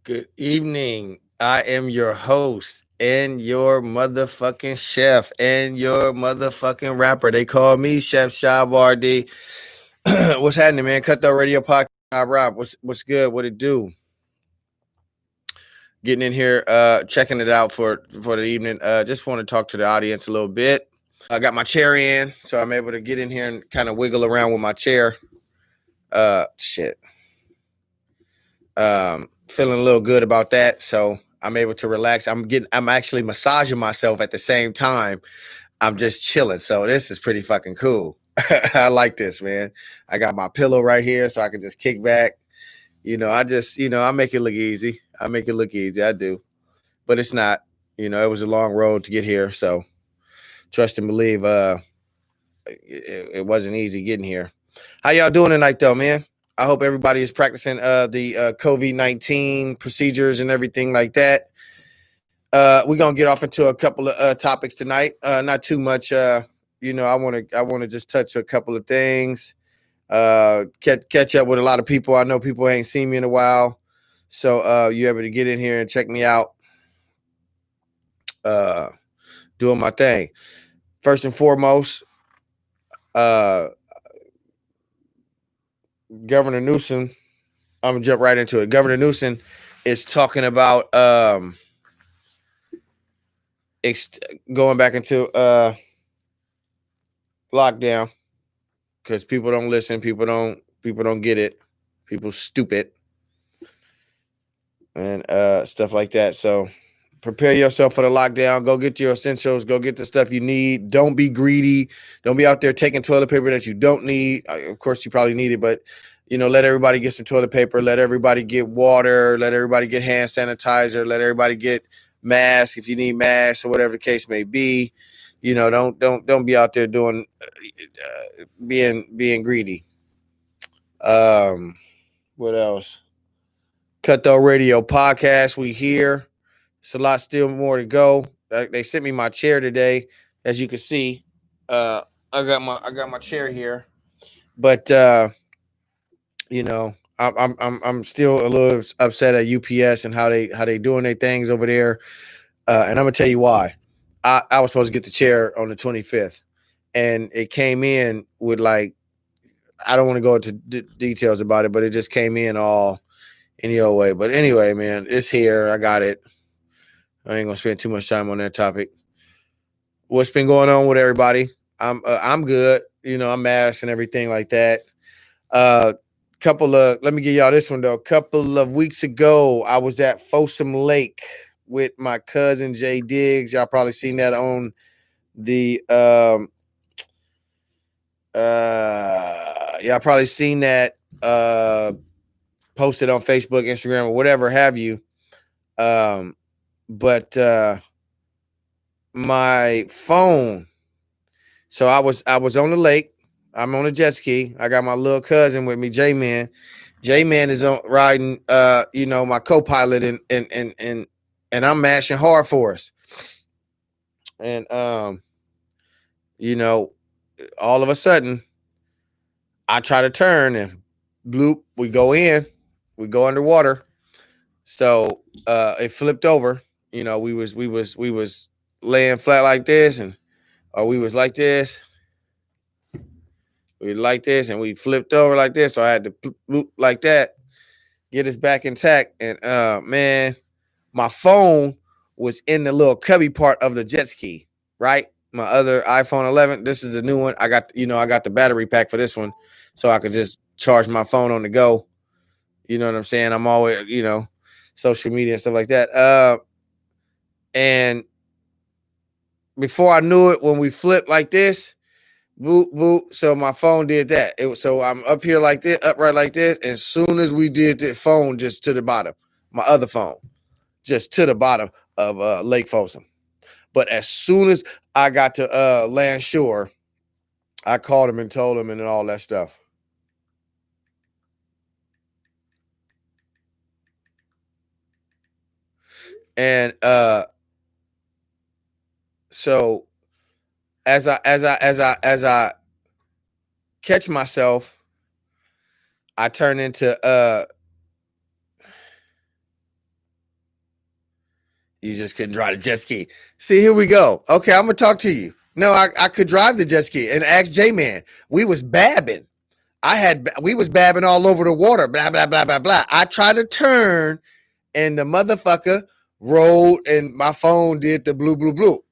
Good evening. I am your host and your motherfucking chef and your motherfucking rapper. They call me Chef Shavardi. What's happening, man? Cut the radio podcast. Rob, what's good? What it do? Getting in here, checking it out for the evening. Just want to talk to the audience a little bit. I got my chair in, so I'm able to get in here and kind of wiggle around with my chair. Shit. Feeling a little good about that, so I'm able to relax. I'm actually massaging myself at the same time. I'm just chilling, so this is pretty fucking cool. I like this, man. I got my pillow right here, so I can just kick back. I make it look easy. I do, but it's not. It was a long road to get here, so trust and believe. It wasn't easy getting here. How y'all doing tonight, though, man? I hope everybody is practicing the COVID-19 procedures and everything like that. We're gonna get off into a couple of topics tonight. Not too much. I want to just touch a couple of things. Catch up with a lot of people. I know people ain't seen me in a while, so you able to get in here and check me out. Doing my thing. First and foremost, Governor Newsom. I'm gonna jump right into it. Governor Newsom is talking about going back into lockdown because people don't listen. People don't get it. People stupid and stuff like that. So prepare yourself for the lockdown. Go get your essentials. Go get the stuff you need. Don't be greedy. Don't be out there taking toilet paper that you don't need. Of course, you probably need it, but let everybody get some toilet paper. Let everybody get water. Let everybody get hand sanitizer. Let everybody get masks if you need masks or whatever the case may be. Don't be out there doing being greedy. What else? Cut the Radio podcast. We here. It's a lot still more to go. They sent me my chair today, as you can see. I got my chair here, but I'm still a little upset at UPS and how they doing their things over there. And I'm gonna tell you why. I was supposed to get the chair on the 25th, and it came in with like, I don't want to go into details about it, but it just came in all any old way. But anyway, man, it's here. I got it. I ain't gonna spend too much time on that topic. What's been going on with everybody? I'm good. I'm masked and everything like that. Let me give y'all this one though. A couple of weeks ago, I was at Folsom Lake with my cousin Jay Diggs. Y'all probably seen that on the y'all probably seen that posted on Facebook, Instagram, or whatever have you. But my phone. So I was on the lake. I'm on a jet ski. I got my little cousin with me, J-Man. J-Man is on riding my co-pilot and I'm mashing hard for us. And all of a sudden I try to turn and bloop, we go underwater. So it flipped over. We was laying flat like this, or we was like this. We like this, and we flipped over like this. So I had to bloop like that, get us back intact. And man, my phone was in the little cubby part of the jet ski, right? My other iPhone 11. This is a new one. I got the battery pack for this one, so I could just charge my phone on the go. You know what I'm saying? I'm always, social media and stuff like that. And before I knew it, when we flipped like this, boop, boop. So my phone did that. So I'm up here like this, upright like this. As soon as we did the phone just to the bottom, my other phone, just to the bottom of Lake Folsom. But as soon as I got to land shore, I called him and told him and all that stuff. And so as I catch myself, I turn into You just couldn't drive the jet ski. See, here we go. Okay, I'm gonna talk to you. No, I could drive the jet ski and ask J-Man. We was babbing. We was babbing all over the water. Blah blah blah blah blah. I tried to turn and the motherfucker rolled and my phone did the blue blue blue.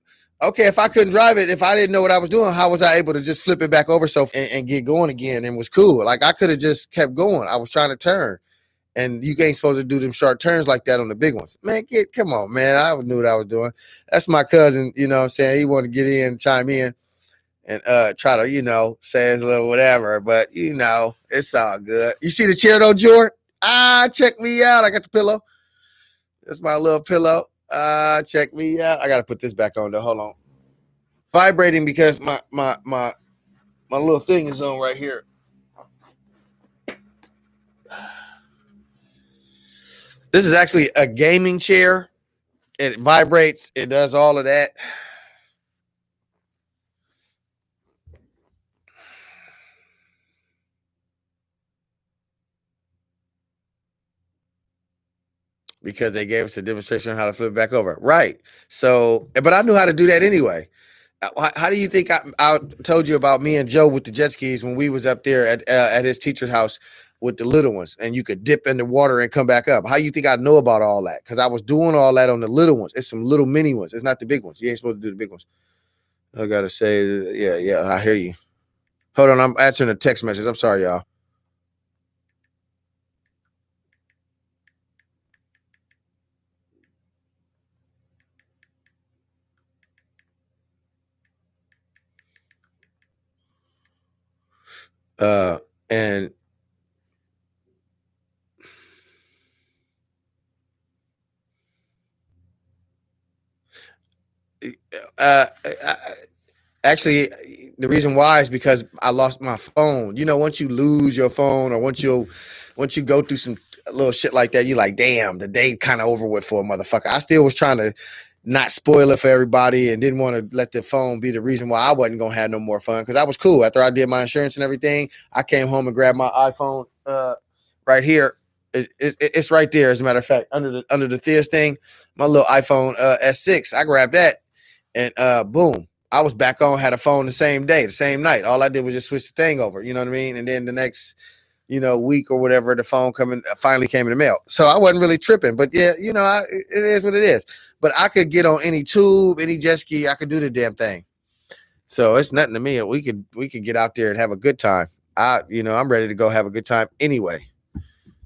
Okay, if I couldn't drive it, if I didn't know what I was doing, how was I able to just flip it back over so and get going again and was cool? Like I could have just kept going. I was trying to turn. And you ain't supposed to do them short turns like that on the big ones. Man, come on, man. I knew what I was doing. That's my cousin, you know what I'm saying? He wanted to get in, chime in, and try to, say his little whatever. But, it's all good. You see the chair though, George? Check me out. I got the pillow. That's my little pillow. Check me out. I got to put this back on though. Hold on. Vibrating because my little thing is on right here. This is actually a gaming chair. It vibrates. It does all of that. Because they gave us a demonstration on how to flip it back over. Right. So, but I knew how to do that anyway. How do you think I told you about me and Joe with the jet skis when we was up there at his teacher's house with the little ones, and you could dip in the water and come back up? How you think I know about all that? Because I was doing all that on the little ones. It's some little mini ones. It's not the big ones. You ain't supposed to do the big ones. I gotta say, yeah, I hear you. Hold on, I'm answering a text message. I'm sorry, y'all. And actually, the reason why is because I lost my phone. Once you lose your phone, or once you go through some little shit like that, you like, damn, the day kind of over with for a motherfucker. I still was trying to not spoil it for everybody and didn't want to let the phone be the reason why I wasn't gonna have no more fun, because I was cool after I did my insurance and everything. I came home and grabbed my iPhone right here. It's right there, as a matter of fact, under the Theus thing, my little iPhone S6. I grabbed that and boom, I was back on, had a phone the same day, the same night. All I did was just switch the thing over, you know what I mean? And then the next, week or whatever, the phone finally came in the mail. So I wasn't really tripping, but yeah, it is what it is. But I could get on any tube, any jet ski, I could do the damn thing. So it's nothing to me. We could get out there and have a good time. I'm ready to go have a good time anyway.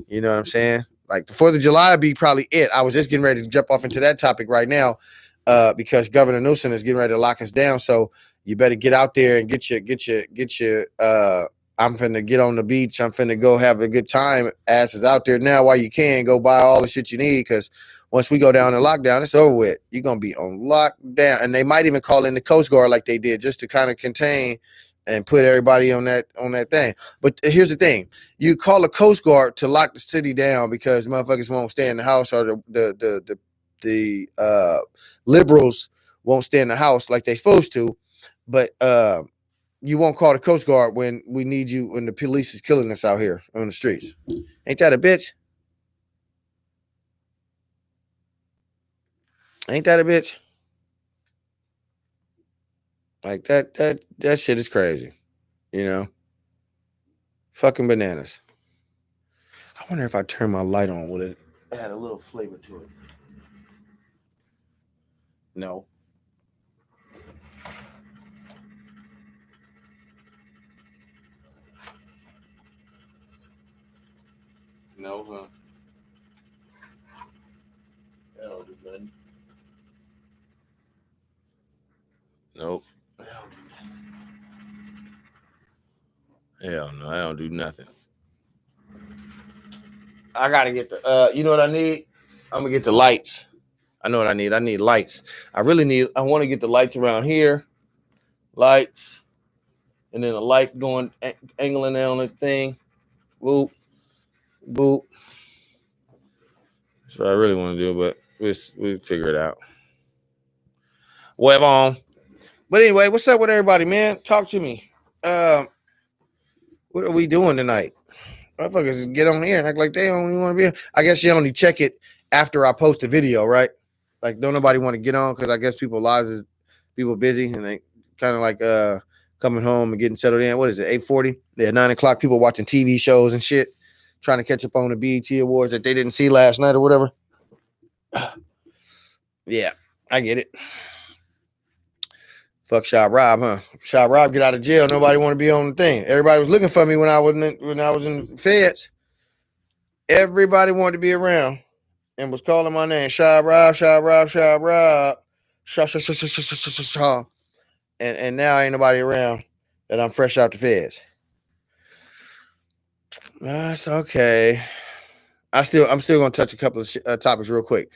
You know what I'm saying? Like the 4th of July would be probably it. I was just getting ready to jump off into that topic right now, because Governor Newsom is getting ready to lock us down. So you better get out there and get your. I'm finna get on the beach. I'm finna go have a good time. Asses out there now while you can. Go buy all the shit you need, because once we go down in lockdown, it's over with. You're gonna be on lockdown, and they might even call in the Coast Guard like they did, just to kind of contain and put everybody on that thing. But here's the thing: you call the Coast Guard to lock the city down because motherfuckers won't stay in the house, or the liberals won't stay in the house like they're supposed to. But you won't call the Coast Guard when we need you, when the police is killing us out here on the streets. Ain't that a bitch? Ain't that a bitch? Like that shit is crazy. Fucking bananas. I wonder if I turn my light on, will it add a little flavor to it? No. No, huh? Hell, nothing. Nope. Hell no, I don't do nothing. I gotta get the you know what I need? I'm gonna get the lights. I know what I need. I need lights. I want to get the lights around here. Lights. And then a light going angling on the thing. Boop. Boop. That's what I really want to do, but we'll figure it out. Web on. But anyway, what's up with everybody, man? Talk to me. What are we doing tonight? Motherfuckers just get on here and act like they don't even want to be here. I guess you only check it after I post the video, right? Like, don't nobody want to get on because I guess people busy and they kind of like coming home and getting settled in. What is it? 8:40? Yeah, 9 o'clock. People watching TV shows and shit, trying to catch up on the BET Awards that they didn't see last night or whatever. Yeah, I get it. Fuck Shot Rob, huh? Shot Rob get out of jail. Nobody want to be on the thing. Everybody was looking for me when I was in feds. Everybody wanted to be around and was calling my name. Shot Rob, Shot Rob, Shot Rob. Shaw. And now ain't nobody around that I'm fresh out the feds. That's okay. I'm still gonna touch a couple of topics real quick.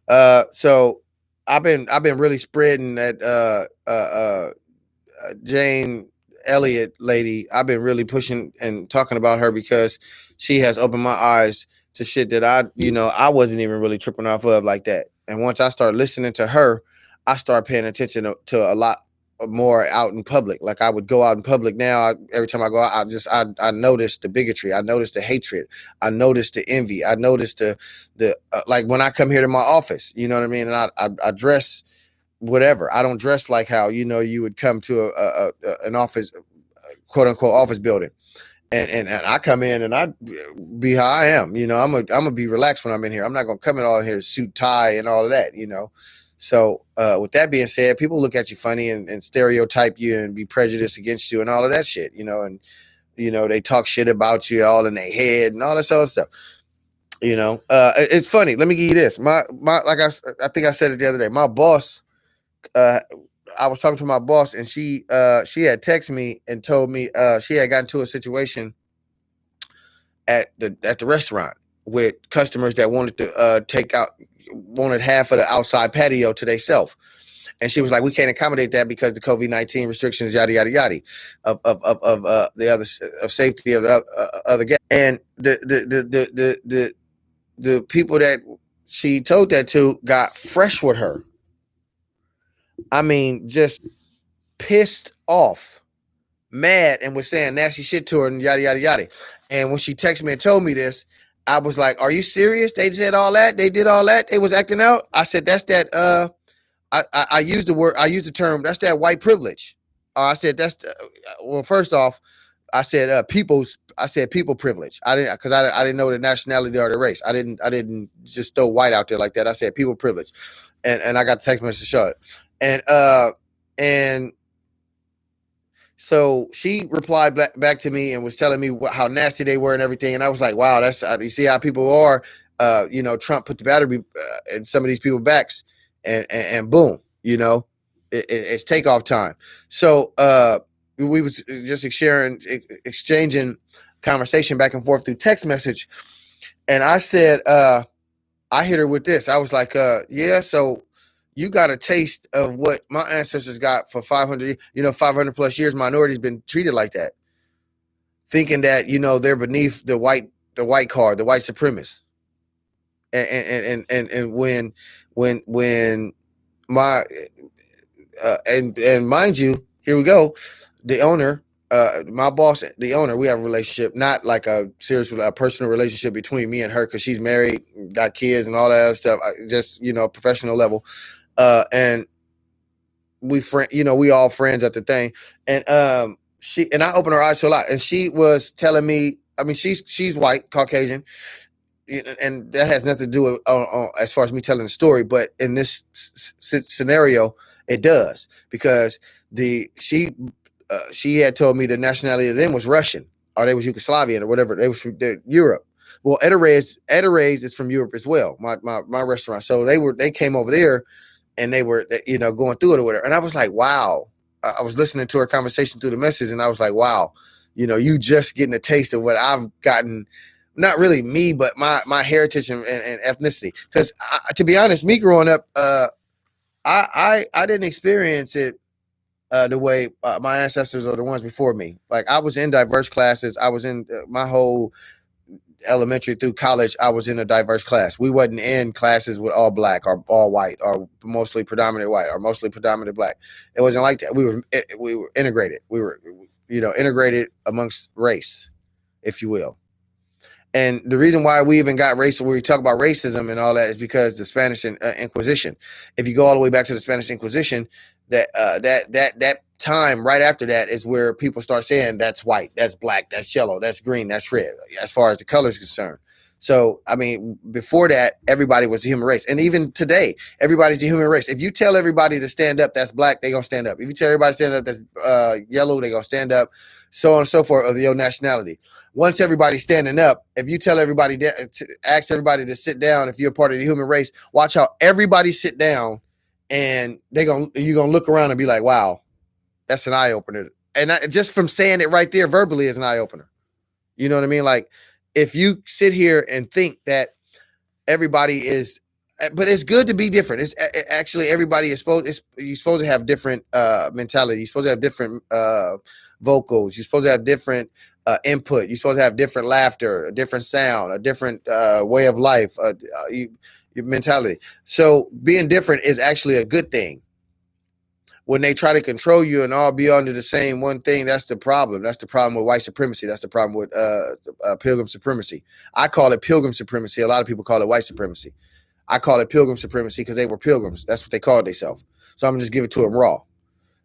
So I've been really spreading that Jane Elliott lady. I've been really pushing and talking about her because she has opened my eyes to shit that I wasn't even really tripping off of like that. And once I start listening to her, I start paying attention to a lot more out in public. Like I would go out in public now. Every time I go out, I notice the bigotry. I notice the hatred. I notice the envy. I notice the like when I come here to my office. You know what I mean? And I dress whatever. I don't dress like how you would come to an office, quote unquote office building, and I come in and I be how I am. I'm gonna be relaxed when I'm in here. I'm not gonna come in all here suit tie and all of that. So with that being said, people look at you funny and stereotype you and be prejudiced against you and all of that shit. And they talk shit about you all in their head and all this other stuff. It's funny. Let me give you this. My like I think I said it the other day. My boss. I was talking to my boss and she had texted me and told me she had gotten into a situation at the restaurant with customers that wanted to wanted half of the outside patio to themselves. And she was like, we can't accommodate that because the COVID-19 restrictions, yada yada yada, of the other of safety of the other guests. And the people that she told that to got fresh with her. I mean, just pissed off, mad, and was saying nasty shit to her and yada yada yada. And when she texted me and told me this, I was like, "Are you serious? They said all that? They did all that? They was acting out?" I said, "That's that." I used the word. I used the term. That's that white privilege. I said that's well. First off, I said people's. I said people privilege. I didn't because I didn't know the nationality or the race. I didn't just throw white out there like that. I said people privilege, and I got the text message to show it, and so she replied back to me and was telling me how nasty they were and everything. And I was like, wow, that's you see how people are. Trump put the battery in some of these people's backs, and boom, it's takeoff time. So we was just exchanging conversation back and forth through text message, and I said, I hit her with this. I was like, yeah, so you got a taste of what my ancestors got for 500, 500 plus years. Minorities been treated like that, thinking that they're beneath the white card, the white supremacists. And when my and mind you, here we go, the owner, my boss, the owner, we have a relationship, not like a serious, personal relationship between me and her because she's married, got kids, and all that other stuff. Just professional level. And we all friends at the thing. And I opened her eyes to a lot. And she was telling me, I mean, she's white, Caucasian, and that has nothing to do with as far as me telling the story. But in this scenario, it does because she had told me the nationality of them was Russian or they was Yugoslavian or whatever. They was from Europe. Well, Edarez is from Europe as well. My restaurant. So they came over there and they were going through it or whatever. And I was like, wow. I was listening to her conversation through the message and I was like, wow, you just getting a taste of what I've gotten. Not really me, but my heritage and ethnicity. Because to be honest, me growing up, I didn't experience it the way my ancestors or the ones before me. Like I was in diverse classes. I was in my whole elementary through college. I was in a diverse class. We wasn't in classes with all black or all white or mostly predominant white or mostly predominant black. It wasn't like that. We were integrated. We were integrated amongst race, if you will. And the reason why we even got race, where we talk about racism and all that, is because the Spanish Inquisition. If you go all the way back to the Spanish Inquisition, that time right after that is where people start saying that's white, that's black, that's yellow, that's green, that's red, as far as the color is concerned. So, I mean, before that, everybody was the human race. And even today, everybody's the human race. If you tell everybody to stand up, that's black, they're going to stand up. If you tell everybody to stand up, that's yellow, they're going to stand up, so on and so forth, of your nationality. Once everybody's standing up, if you tell everybody, ask everybody to sit down, if you're part of the human race, watch how everybody sit down, and you're going to look around and be like, wow, that's an eye opener. And just from saying it right there verbally is an eye opener. You know what I mean? Like, if you sit here and think that everybody is, but it's good to be different. It's actually, everybody is you're supposed to have different mentality. You're supposed to have different vocals. You're supposed to have different input. You're supposed to have different laughter, a different sound, a different way of life, your mentality. So being different is actually a good thing. When they try to control you and all be under the same one thing, that's the problem. That's the problem with white supremacy. That's the problem with pilgrim supremacy. I call it pilgrim supremacy. A lot of people call it white supremacy. I call it pilgrim supremacy because they were pilgrims. That's what they called themselves. So I'm going to just give it to them raw.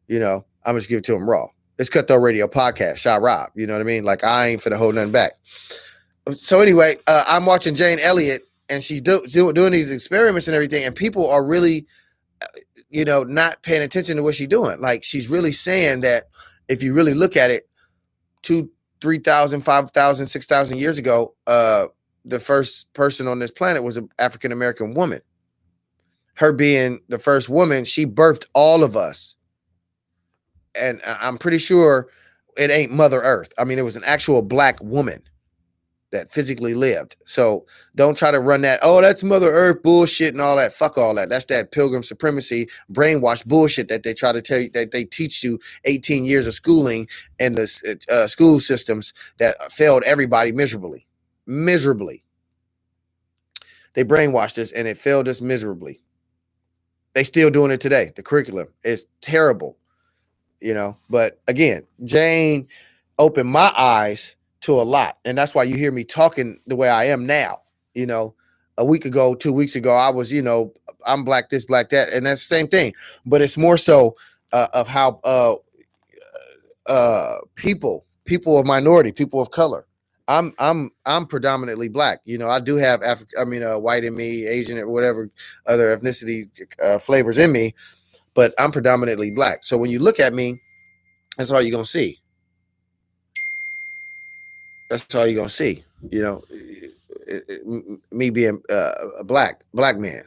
You know, I'm just give it to them raw. It's Cutthroat Radio Podcast, Shy Rob. You know what I mean? Like, I ain't finna hold nothing back. So anyway, I'm watching Jane Elliott, and she's doing these experiments and everything, and people are really, you know, not paying attention to what she's doing. Like, she's really saying that if you really look at it, 2,000, 3,000, 5,000, 6,000 years ago, the first person on this planet was an African American woman. Her being the first woman, she birthed all of us. And I'm pretty sure it ain't Mother Earth. I mean, it was an actual black woman that physically lived. So don't try to run that, oh, that's Mother Earth bullshit and all that. Fuck all that. That's that pilgrim supremacy brainwash bullshit that they try to tell you, that they teach you 18 years of schooling and the school systems that failed everybody miserably. Miserably. They brainwashed us and it failed us miserably. They still doing it today. The curriculum is terrible, you know. But again, Jane opened my eyes to a lot. And that's why you hear me talking the way I am now. You know, a week ago, 2 weeks ago, I was, you know, I'm black this, black that. And that's the same thing. But it's more so of how people of minority, people of color. I'm predominantly black. You know, I do have white in me, Asian, or whatever other ethnicity flavors in me, but I'm predominantly black. So when you look at me, that's all you're gonna see. That's all you're gonna see. You know, me being a black man.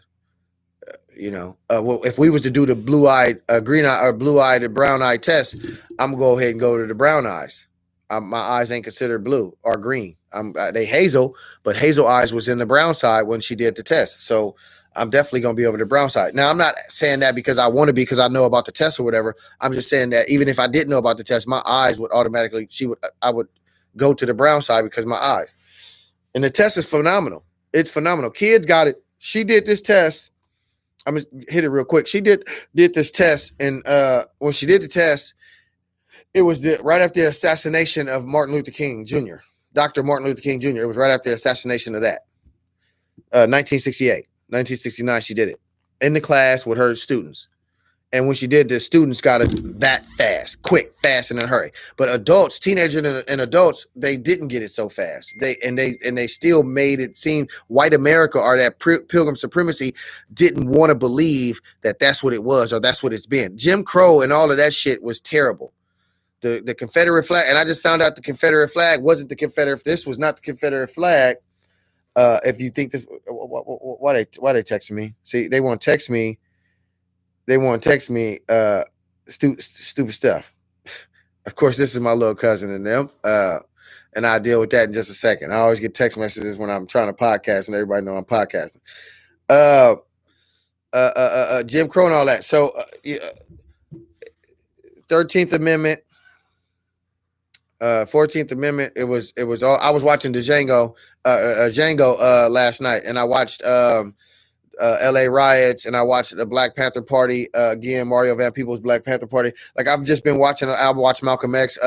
You know, well, if we was to do the blue-eyed, green-eye, or blue-eyed and brown-eyed test, I'm gonna go ahead and go to the brown eyes. My eyes ain't considered blue or green. They hazel, but hazel eyes was in the brown side when she did the test. So I'm definitely gonna be over the brown side. Now I'm not saying that because I want to be, because I know about the test or whatever. I'm just saying that even if I didn't know about the test, my eyes would automatically I would go to the brown side because of my eyes. And the test is phenomenal. It's phenomenal. Kids got it. She did this test. I'm gonna hit it real quick. She did this test, and when she did the test, it was right after the assassination of Martin Luther King Jr., Dr. Martin Luther King Jr. It was right after the assassination of that. 1968, 1969, she did it in the class with her students. And when she did, the students got it that fast, quick, fast, and in a hurry. But adults, teenagers and adults, they didn't get it so fast. They still made it seem white America, or that pilgrim supremacy, didn't want to believe that that's what it was or that's what it's been. Jim Crow and all of that shit was terrible. The Confederate flag, and I just found out the Confederate flag wasn't the Confederate. This was not the Confederate flag. If you think this, why they texting me? See, they want to text me. They want to text me stupid stuff. Of course, this is my little cousin and them. And I'll deal with that in just a second. I always get text messages when I'm trying to podcast, and everybody know I'm podcasting. Jim Crow and all that. So 13th Amendment, 14th Amendment. It was all. I was watching the Django last night, and I watched LA riots, and I watched the Black Panther Party again, Mario Van Peebles' Black Panther Party. Like, I've just been watching. I watched Malcolm X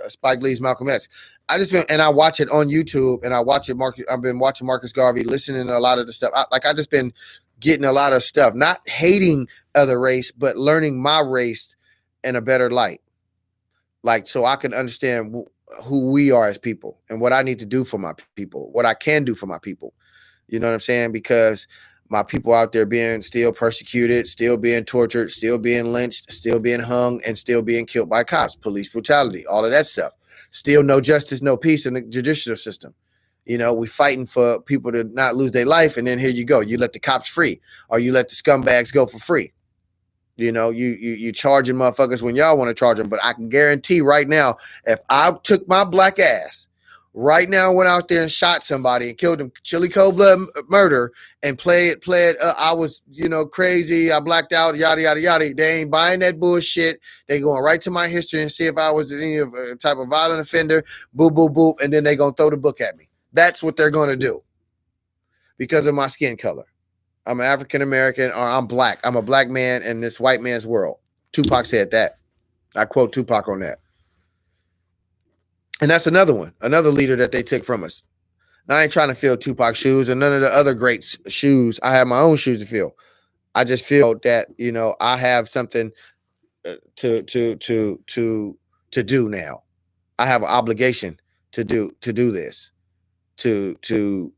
Spike Lee's Malcolm X. I just been and I watch it on YouTube and I watch it. I've been watching Marcus Garvey, listening to a lot of the stuff. I just been getting a lot of stuff, not hating other race, but learning my race in a better light, like so I can understand who we are as people and what I need to do for my people, what I can do for my people. You know what I'm saying? Because my people out there being still persecuted, still being tortured, still being lynched, still being hung, and still being killed by cops, police brutality, all of that stuff. Still no justice, no peace in the judicial system. You know, we fighting for people to not lose their life, and then here you go. You let the cops free, or you let the scumbags go for free. You know, you charging motherfuckers when y'all want to charge them. But I can guarantee right now, if I took my black ass right now, went out there and shot somebody and killed them, chili cold blood murder, and played, I was, crazy, I blacked out, yada, yada, yada. They ain't buying that bullshit. They going right to my history and see if I was any type of violent offender, boop, boop, boop, and then they going to throw the book at me. That's what they're going to do because of my skin color. I'm African American, or I'm black. I'm a black man in this white man's world. Tupac said that. I quote Tupac on that. And that's another one, another leader that they took from us. Now, I ain't trying to fill Tupac's shoes or none of the other greats' shoes. I have my own shoes to fill. I just feel that I have something to do now. I have an obligation to do this, to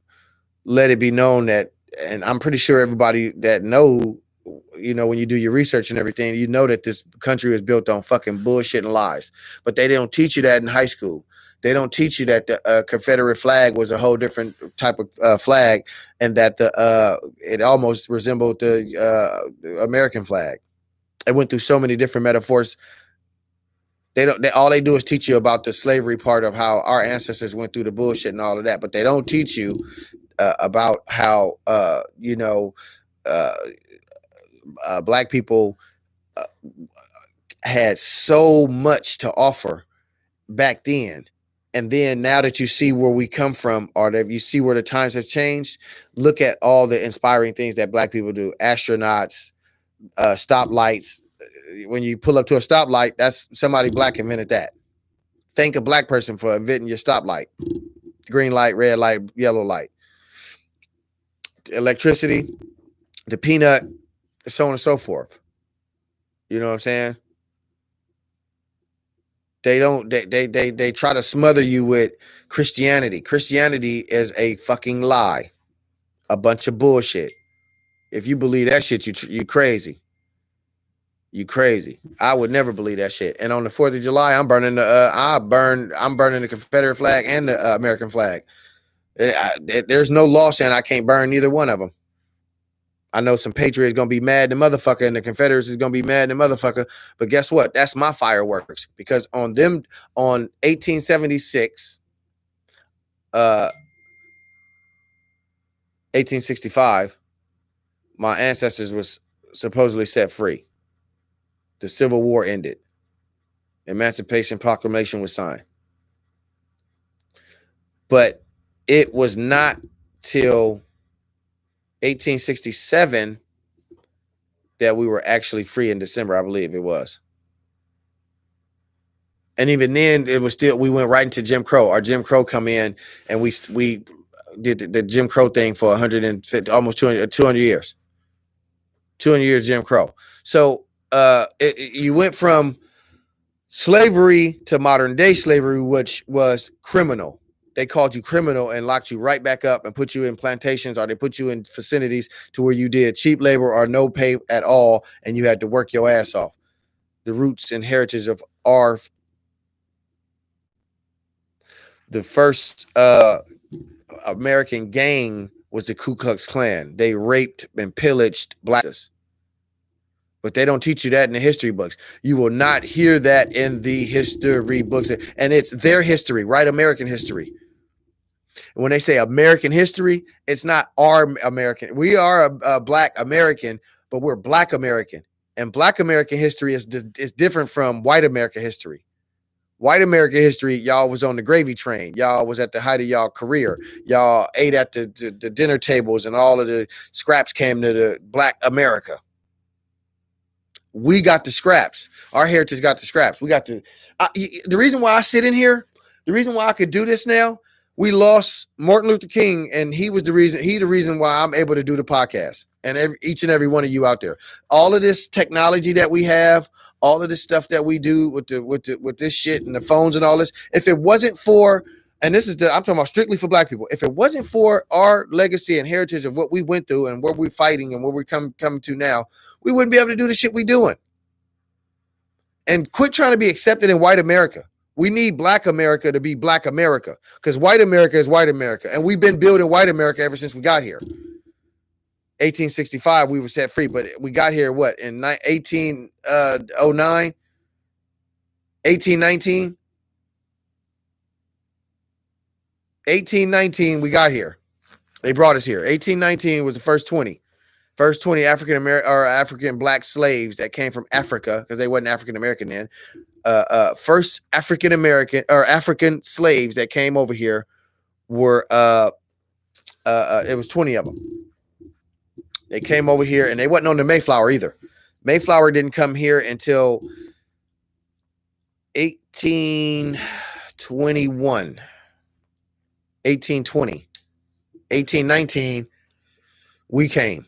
let it be known that. And I'm pretty sure everybody that when you do your research and everything, you know that this country is built on fucking bullshit and lies. But they don't teach you that in high school. They don't teach you that the Confederate flag was a whole different type of flag, and that it almost resembled the American flag. It went through so many different metaphors. All they do is teach you about the slavery part of how our ancestors went through the bullshit and all of that, but they don't teach you about how black people had so much to offer back then. And then now that you see where we come from, or that you see where the times have changed, look at all the inspiring things that black people do. Astronauts, stoplights. When you pull up to a stoplight, that's somebody black invented that. Thank a black person for inventing your stoplight. Green light, red light, yellow light. Electricity, the peanut, so on and so forth. You know what I'm saying? They try to smother you with Christianity. Christianity is a fucking lie. A bunch of bullshit. If you believe that shit, you crazy. You crazy. I would never believe that shit. And on the 4th of July, I'm burning the Confederate flag and the American flag. There's no law saying I can't burn neither one of them. I know some patriots gonna be mad the motherfucker, and the Confederates is gonna be mad the motherfucker. But guess what? That's my fireworks, because on 1876, 1865, my ancestors was supposedly set free. The Civil War ended. Emancipation Proclamation was signed. But it was not till 1867 that we were actually free in December, I believe it was. And even then, it was still, we went right into Jim Crow. Our Jim Crow come in, and we did the Jim Crow thing for 150, almost 200 years. 200 years Jim Crow. So you went from slavery to modern day slavery, which was criminal. They called you criminal and locked you right back up and put you in plantations, or they put you in vicinities to where you did cheap labor or no pay at all, and you had to work your ass off. The roots and heritage of the first American gang was the Ku Klux Klan. They raped and pillaged blacks. But they don't teach you that in the history books. You will not hear that in the history books. And it's their history, right? American history. When they say American history, it's not our American. We are a black American, but we're black American. And black American history is different from white American history. White American history, y'all was on the gravy train. Y'all was at the height of y'all career. Y'all ate at the dinner tables, and all of the scraps came to the black America. We got the scraps. Our heritage got the scraps. We got the reason why I sit in here, the reason why I could do this now, we lost Martin Luther King, and he was the reason why I'm able to do the podcast, and each and every one of you out there. All of this technology that we have, all of this stuff that we do with this shit and the phones and all this, if it wasn't for, and I'm talking about strictly for black people, if it wasn't for our legacy and heritage of what we went through and where we're fighting and where we're coming to now, we wouldn't be able to do the shit we doing. And quit trying to be accepted in white America. We need black America to be black America, because white America is white America. And we've been building white America ever since we got here. 1865, we were set free, but we got here, what, in 1809? 1819? 1819, we got here. They brought us here. 1819 was the first 20 African black slaves that came from Africa, because they wasn't African American then. First African American or African slaves that came over here were it was 20 of them. They came over here, and they wasn't on the Mayflower either. Mayflower didn't come here until 1821. 1820, 1819, we came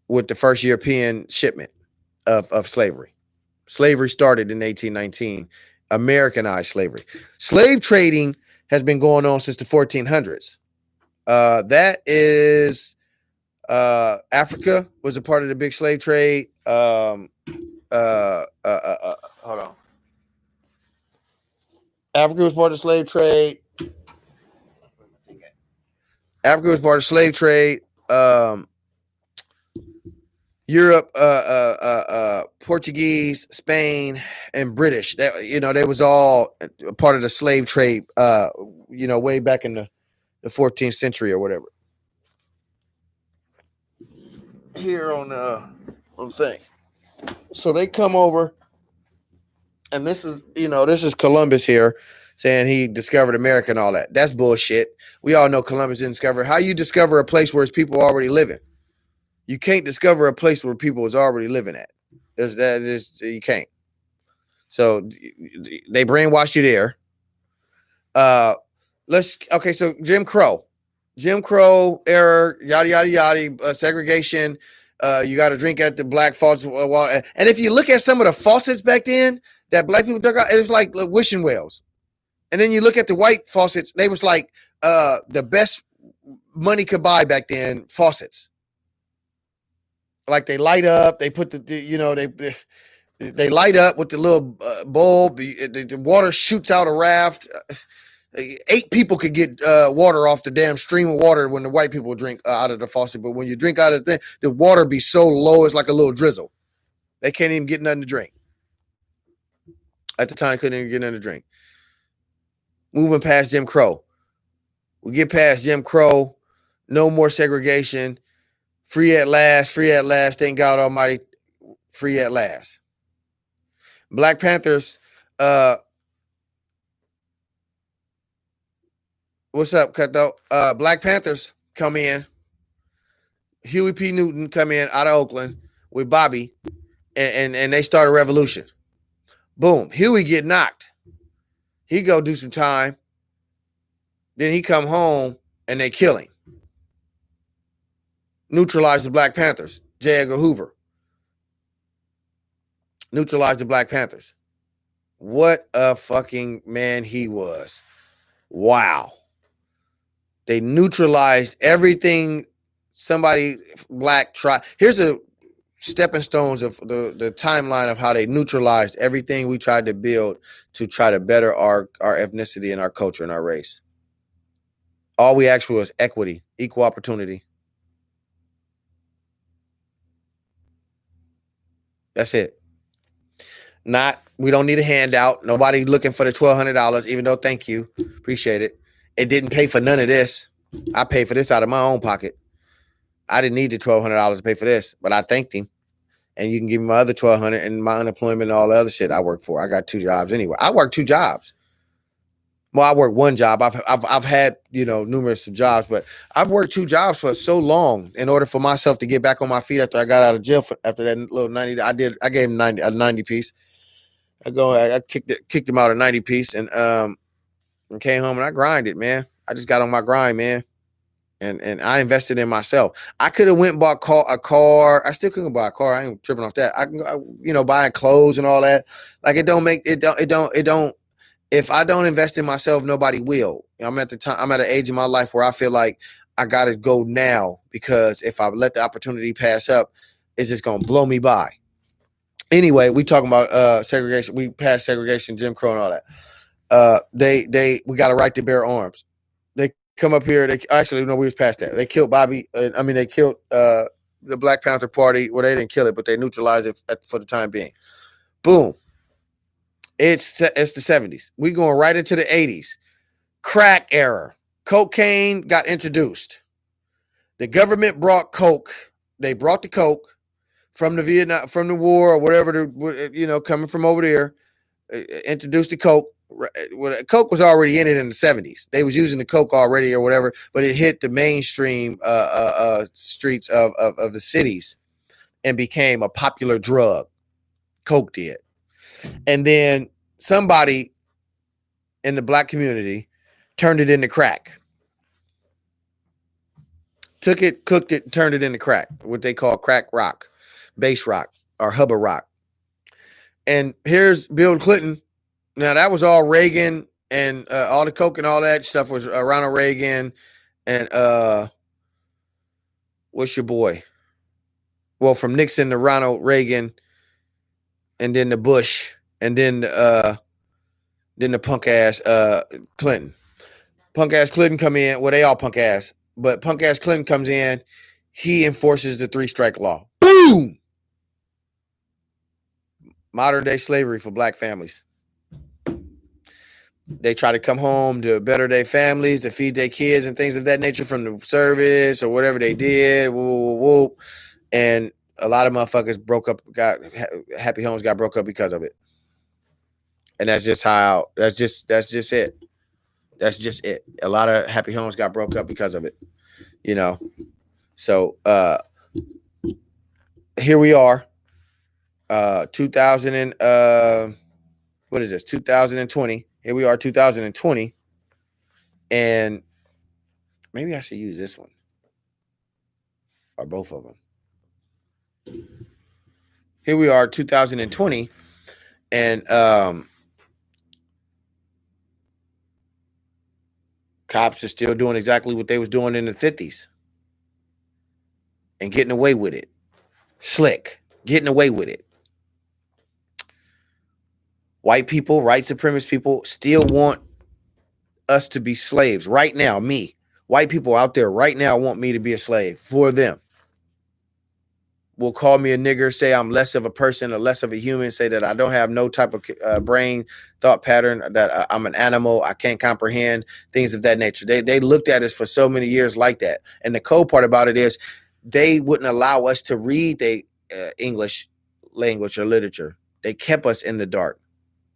with the first European shipment of slavery. Slavery started in 1819, Americanized slavery. Slave trading has been going on since the 1400s. That is, Africa was a part of the big slave trade. Hold on. Africa was part of the slave trade. Africa was part of slave trade. Europe, Portuguese, Spain, and British. They was all a part of the slave trade. Way back in the 14th century or whatever. Here on the thing. So they come over, and this is Columbus here, saying he discovered America and all that. That's bullshit. We all know Columbus didn't discover. How you discover a place where people already living? You can't discover a place where people is already living at. You can't. So they brainwash you there. So Jim Crow era, yada yada yada, segregation. You got to drink at the black faucets. And if you look at some of the faucets back then that black people dug out, it was like wishing wells. And then you look at the white faucets, they was like the best money could buy back then faucets. Like they light up, they put they light up with the little bulb. The water shoots out a raft. 8 people could get water off the damn stream of water when the white people drink out of the faucet. But when you drink out of the thing, the water be so low, it's like a little drizzle. They can't even get nothing to drink. At the time, couldn't even get nothing to drink. Moving past Jim Crow. We get past Jim Crow. No more segregation. Free at last. Thank God Almighty. Free at last. Black Panthers. What's up, Cutthroat? Black Panthers come in. Huey P. Newton come in out of Oakland with Bobby, and they start a revolution. Boom. Huey get knocked. He go do some time. Then he come home, and they kill him. Neutralize the Black Panthers. J. Edgar Hoover. Neutralize the Black Panthers. What a fucking man he was. Wow. They neutralized everything somebody black tried. Here's the stepping stones of the timeline of how they neutralized everything we tried to build to try to better our ethnicity and our culture and our race. All we asked for was equity, equal opportunity. That's it. We don't need a handout. Nobody looking for the $1,200, even though thank you. Appreciate it. It didn't pay for none of this. I paid for this out of my own pocket. I didn't need the $1,200 to pay for this, but I thanked him. And you can give me my other $1,200 and my unemployment and all the other shit I work for. I got 2 jobs anyway. I work 2 jobs. Well, I work one job. I've had, you know, numerous jobs, but I've worked two jobs for so long in order for myself to get back on my feet after I got out of jail after that little 90. I gave him a 90 piece. I kicked him out a 90 piece and came home and I grinded, man. I just got on my grind, man. And I invested in myself. I could have went and bought a car. I still couldn't buy a car. I ain't tripping off that. I can, you know, buying clothes and all that. Like it don't. If I don't invest in myself, nobody will. I'm at the time. I'm at an age in my life where I feel like I gotta go now because if I let the opportunity pass up, it's just gonna blow me by. Anyway, we talking about segregation. We passed segregation, Jim Crow, and all that. We got a right to bear arms. They come up here. They actually no, we was past that. They killed Bobby. They killed the Black Panther Party. Well, they didn't kill it, but they neutralized it for the time being. Boom. It's the 70s. We going right into the 80s. Crack era. Cocaine got introduced. The government brought coke. They brought the coke from the war or whatever, coming from over there. Introduced the coke. Coke was already in it in the 70s. They was using the coke already or whatever, but it hit the mainstream streets of the cities and became a popular drug. Coke did. And then somebody in the black community turned it into crack. Took it, cooked it, turned it into crack, what they call crack rock, base rock, or hubba rock. And here's Bill Clinton. Now, that was all Reagan and all the coke and all that stuff was Ronald Reagan and what's your boy? Well, from Nixon to Ronald Reagan and then the Bush and then the punk ass Clinton. Punk ass Clinton come in. Well, they all punk ass, but punk ass Clinton comes in. He enforces the 3-strike law. Boom! Modern day slavery for black families. They try to come home to better their families, to feed their kids and things of that nature from the service or whatever they did. And a lot of motherfuckers broke up, happy homes got broke up because of it. And that's just it. That's just it. A lot of happy homes got broke up because of it. You know. So here we are. 2020. Here we are, 2020. And maybe I should use this one. Or both of them. Here we are, 2020. And cops are still doing exactly what they was doing in the 50s. And getting away with it. Slick. Getting away with it. White people, white supremacist people still want us to be slaves. Right now, me. White people out there right now want me to be a slave for them. Will call me a nigger, say I'm less of a person or less of a human, say that I don't have no type of brain thought pattern, that I'm an animal, I can't comprehend, things of that nature. They looked at us for so many years like that. And the cold part about it is they wouldn't allow us to read the English language or literature. They kept us in the dark.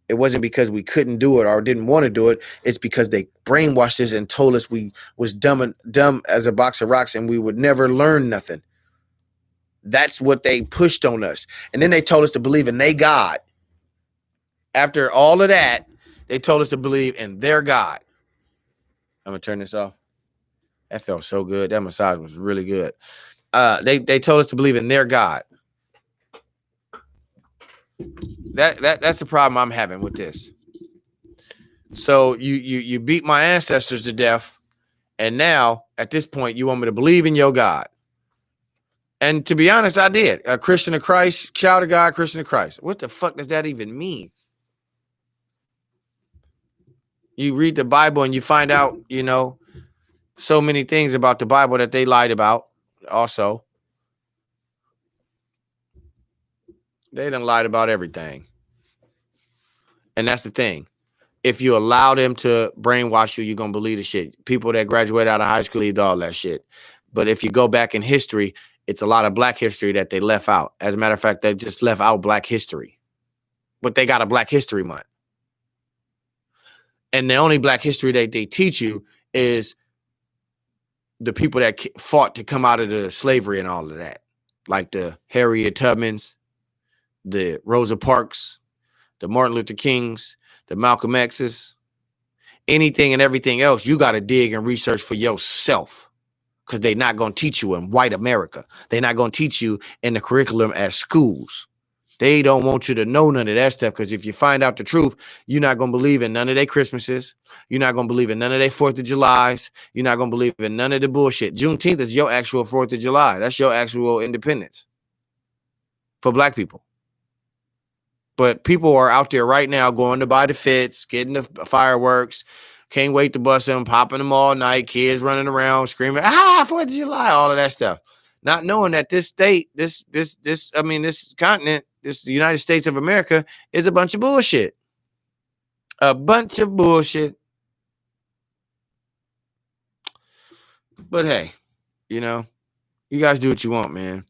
It wasn't because we couldn't do it or didn't want to do it. It's because they brainwashed us and told us we was dumb as a box of rocks and we would never learn nothing. That's what they pushed on us. And then they told us to believe in their God. After all of that, they told us to believe in their God. I'm going to turn this off. That felt so good. That massage was really good. They told us to believe in their God. That's the problem I'm having with this. So you beat my ancestors to death, and now at this point you want me to believe in your God. And to be honest, I did. A Christian of Christ, child of God, Christian of Christ. What the fuck does that even mean? You read the Bible and you find out, so many things about the Bible that they lied about. Also, they done lied about everything. And that's the thing. If you allow them to brainwash you, you're going to believe the shit. People that graduate out of high school believed all that shit. But if you go back in history, it's a lot of black history that they left out. As a matter of fact, they just left out black history. But they got a Black History Month. And the only Black history that they teach you is the people that fought to come out of the slavery and all of that, like the Harriet Tubmans, the Rosa Parks, the Martin Luther Kings, the Malcolm X's, anything and everything else. You got to dig and research for yourself, because they're not going to teach you in white America. They're not going to teach you in the curriculum at schools. They don't want you to know none of that stuff, because if you find out the truth, you're not going to believe in none of their Christmases. You're not going to believe in none of their 4th of Julys. You're not going to believe in none of the bullshit. Juneteenth is your actual 4th of July. That's your actual independence for Black people. But people are out there right now going to buy the fits, getting the fireworks. Can't wait to bust them, popping them all night. Kids running around screaming, 4th of July, all of that stuff. Not knowing that this state, this continent, the United States of America is a bunch of bullshit. A bunch of bullshit. But hey, you guys do what you want, man.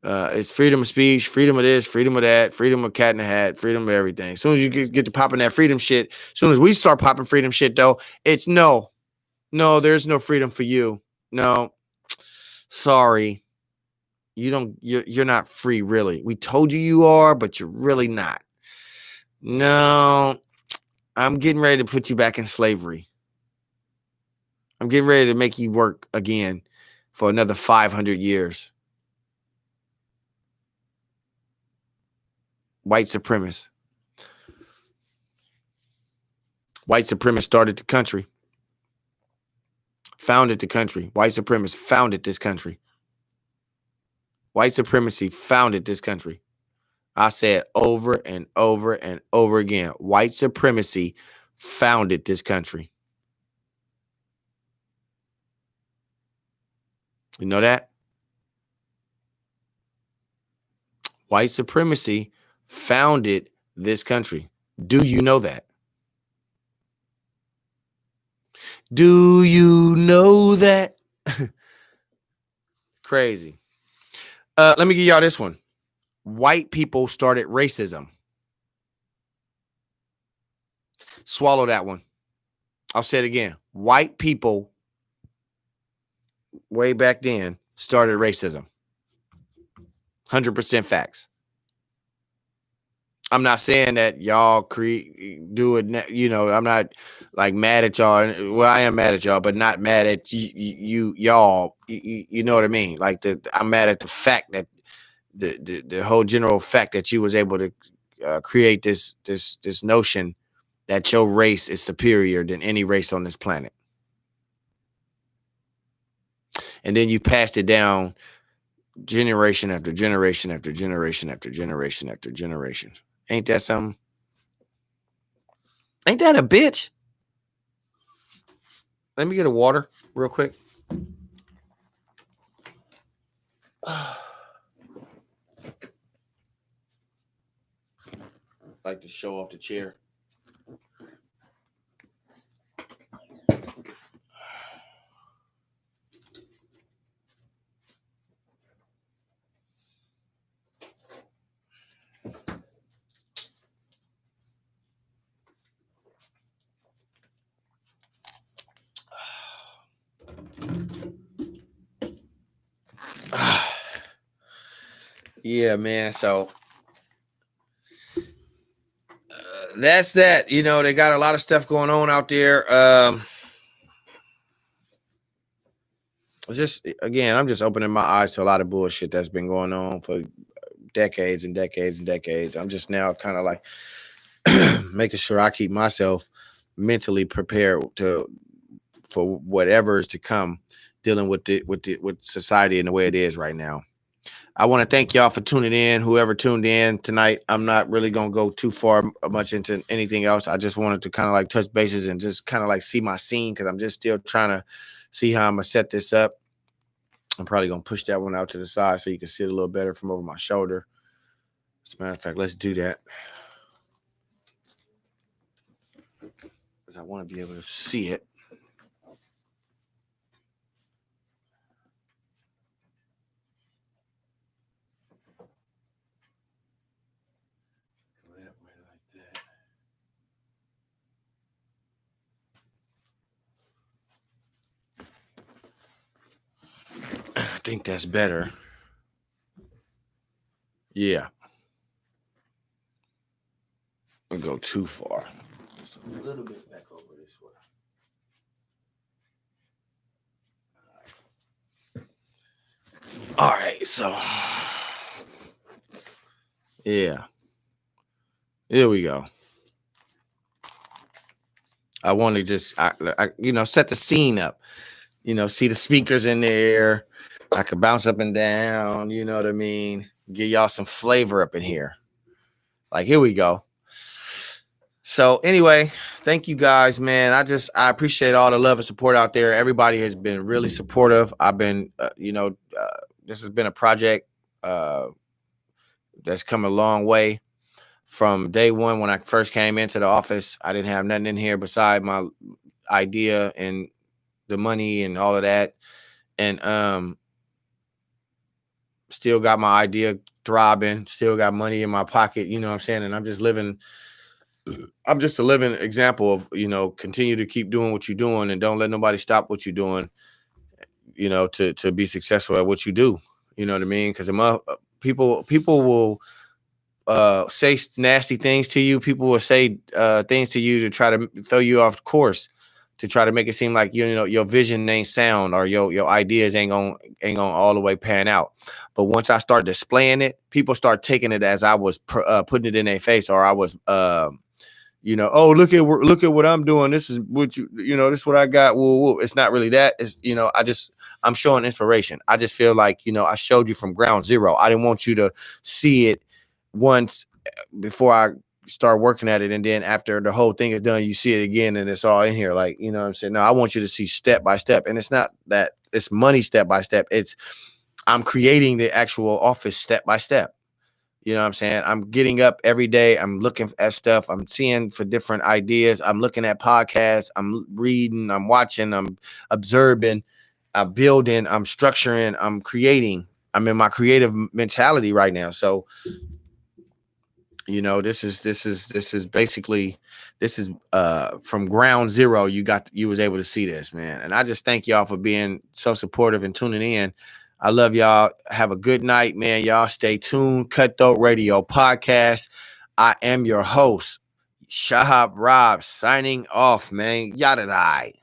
It's freedom of speech, freedom of this, freedom of that, freedom of cat in the hat, freedom of everything. As soon as you get to popping that freedom shit, as soon as we start popping freedom shit, though, it's no, there's no freedom for you. No, sorry. You're not free, really. We told you are, but you're really not. No, I'm getting ready to put you back in slavery. I'm getting ready to make you work again for another 500 years. White supremacists. White supremacists started the country. Founded the country. White supremacists founded this country. White supremacy founded this country. I say it over and over and over again. White supremacy founded this country. You know that? White supremacy founded this country. Do you know that? Do you know that? Crazy. Let me give y'all this one. White people started racism. Swallow that one. I'll say it again. White people way back then started racism. 100% facts. I'm not saying that y'all do it. I'm not like mad at y'all. Well, I am mad at y'all, but not mad at y'all. You know what I mean? Like I'm mad at the fact that the whole general fact that you was able to create this notion that your race is superior than any race on this planet, and then you passed it down generation after generation after generation after generation after generation. Ain't that something? Ain't that a bitch? Let me get a water real quick. Like to show off the chair. Yeah, man. So that's that. They got a lot of stuff going on out there. I'm just opening my eyes to a lot of bullshit that's been going on for decades and decades and decades. I'm just now kind of like making sure I keep myself mentally prepared for whatever is to come, dealing with society and the way it is right now. I want to thank y'all for tuning in. Whoever tuned in tonight, I'm not really going to go too much into anything else. I just wanted to kind of like touch bases and just kind of like see my scene, because I'm just still trying to see how I'm going to set this up. I'm probably going to push that one out to the side so you can see it a little better from over my shoulder. As a matter of fact, let's do that, because I want to be able to see it. think that's better. Yeah. I'll go too far. So a little bit back over this way. All right, so yeah. Here we go. I want to just set the scene up. See the speakers in there. I could bounce up and down, you know what I mean? Give y'all some flavor up in here. Like, here we go. So anyway, thank you guys, man. I appreciate all the love and support out there. Everybody has been really supportive. I've been, this has been a project that's come a long way from day one. When I first came into the office, I didn't have nothing in here beside my idea and the money and all of that. And still got my idea throbbing, still got money in my pocket, you know what I'm saying? And I'm just a living example of, continue to keep doing what you're doing and don't let nobody stop what you're doing, to be successful at what you do. You know what I mean? Because people will say nasty things to you. People will say things to you to try to throw you off course, to try to make it seem like your vision ain't sound or your ideas ain't gonna all the way pan out. But once I start displaying it, people start taking it as I was putting it in their face, or I was oh, look at what I'm doing. This is what this is what I got. Woo, woo. It's not really that. It's I'm showing inspiration. I just feel like I showed you from ground zero. I didn't want you to see it once before I start working at it, and then after the whole thing is done, you see it again and it's all in here. Like, you know what I'm saying? No, I want you to see step by step. And it's not that it's money step by step. It's I'm creating the actual office step by step. You know what I'm saying? I'm getting up every day. I'm looking at stuff. I'm seeing for different ideas. I'm looking at podcasts. I'm reading. I'm watching. I'm observing. I'm building. I'm structuring. I'm creating. I'm in my creative mentality right now. So, this is basically from ground zero. You was able to see this, man. And I just thank y'all for being so supportive and tuning in. I love y'all. Have a good night, man. Y'all stay tuned. Cutthroat Radio Podcast. I am your host, Shahab Rob, signing off, man. Yada.